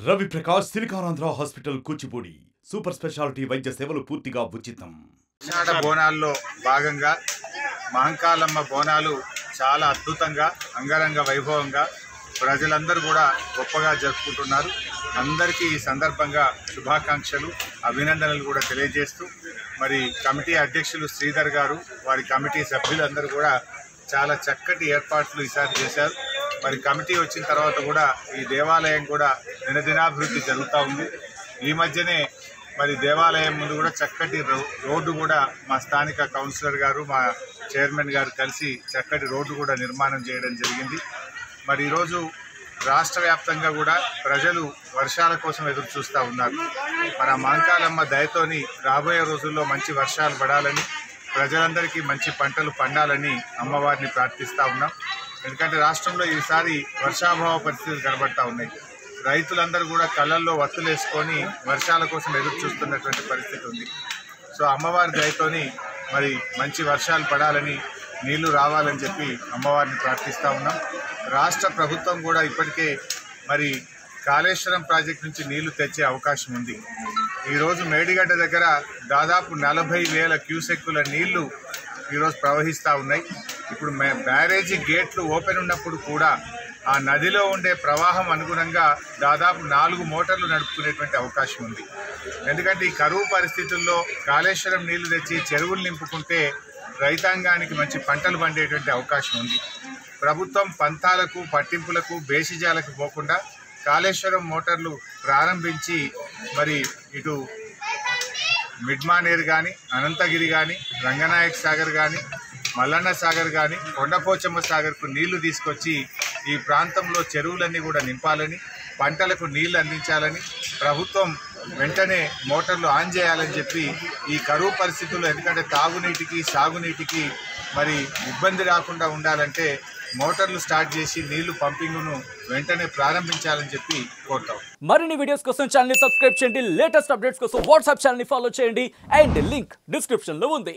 Ravi Prakash Siliconandhra hospital Kuchipudi super speciality వైద్య సేవలు పూర్తిగా ఉచితం. బోనాల్లో భాగంగా మహంకాళమ్మ బోనాలు చాలా అద్భుతంగా అంగరంగ వైభవంగా ప్రజలందరూ కూడా గొప్పగా జరుపుకుంటున్నారు. అందరికీ ఈ సందర్భంగా శుభాకాంక్షలు అభినందనలు కూడా తెలియజేస్తూ మరి కమిటీ అధ్యక్షులు శ్రీధర్ గారు వారి కమిటీ సభ్యులందరూ కూడా చాలా చక్కటి ఏర్పాట్లు ఈసారి చేశారు. మరి కమిటీ వచ్చిన తర్వాత కూడా ఈ దేవాలయం కూడా దినదినాభివృద్ధి జరుగుతూ ఉంది. ఈ మధ్యనే మరి దేవాలయం ముందు కూడా చక్కటి రోడ్డు కూడా మా స్థానిక కౌన్సిలర్ గారు మా చైర్మన్ గారు కలిసి చక్కటి రోడ్డు కూడా నిర్మాణం చేయడం జరిగింది. మరి ఈరోజు రాష్ట్ర వ్యాప్తంగా కూడా ప్రజలు వర్షాల కోసం ఎదురు చూస్తూ ఉన్నారు. మరి ఆ మహంకాళమ్మ దయతోని రాబోయే రోజుల్లో మంచి వర్షాలు పడాలని ప్రజలందరికీ మంచి పంటలు పండాలని అమ్మవారిని ప్రార్థిస్తూ ఉన్నాం. ఎందుకంటే రాష్ట్రంలో ఈసారి వర్షాభావ పరిస్థితులు కనబడతా ఉన్నాయి. రైతులందరూ కూడా కళ్ళల్లో వత్తులు వేసుకొని వర్షాల కోసం ఎదురు చూస్తున్నటువంటి పరిస్థితి ఉంది. సో అమ్మవారి దయతోని మరి మంచి వర్షాలు పడాలని నీళ్లు రావాలని చెప్పి అమ్మవారిని ప్రార్థిస్తూ ఉన్నాం. రాష్ట్ర ప్రభుత్వం కూడా ఇప్పటికే మరి కాళేశ్వరం ప్రాజెక్టు నుంచి నీళ్లు తెచ్చే అవకాశం ఉంది. ఈరోజు మేడిగడ్డ దగ్గర దాదాపు 40,000 క్యూసెక్కుల నీళ్లు ఈరోజు ప్రవహిస్తూ ఉన్నాయి. ఇప్పుడు బ్యారేజీ గేట్లు ఓపెన్ ఉన్నప్పుడు కూడా ఆ నదిలో ఉండే ప్రవాహం అనుగుణంగా దాదాపు 4 మోటార్లు నడుపుకునేటువంటి అవకాశం ఉంది. ఎందుకంటే ఈ కరువు పరిస్థితుల్లో కాళేశ్వరం నీళ్లు తెచ్చి చెరువులు నింపుకుంటే రైతాంగానికి మంచి పంటలు పండేటువంటి అవకాశం ఉంది. ప్రభుత్వం పంతాలకు పట్టింపులకు బేసిజాలకు పోకుండా కాళేశ్వరం మోటార్లు ప్రారంభించి మరి ఇటు మిడ్మానేరు కానీ అనంతగిరి కానీ రంగనాయక్ సాగర్ కానీ మల్లన్న సాగర్ కానీ కొండపోచమ్మ సాగర్కు నీళ్లు తీసుకొచ్చి ఈ ప్రాంతంలో చెరువులన్నీ కూడా నింపాలని పంటలకు నీళ్లు అందించాలని ప్రభుత్వం వెంటనే మోటార్లు ఆన్ చేయాలని చెప్పి ఈ కరువు పరిస్థితుల్లో ఎందుకంటే తాగునీటికి సాగునీటికి మరి ఇబ్బంది రాకుండా ఉండాలంటే మోటార్లు స్టార్ట్ చేసి నీళ్లు పంపింగ్ను వెంటనే ప్రారంభించాలని చెప్పి కోరుతాం. మరిన్ని వీడియోస్ కోసం ఛానల్ ని సబ్స్క్రైబ్ చేయండి. లేటెస్ట్ అప్డేట్స్ కోసం వాట్సాప్ ఛానల్ ని ఫాలో చేయండి. అండ్ లింక్ డిస్క్రిప్షన్ లో ఉంది.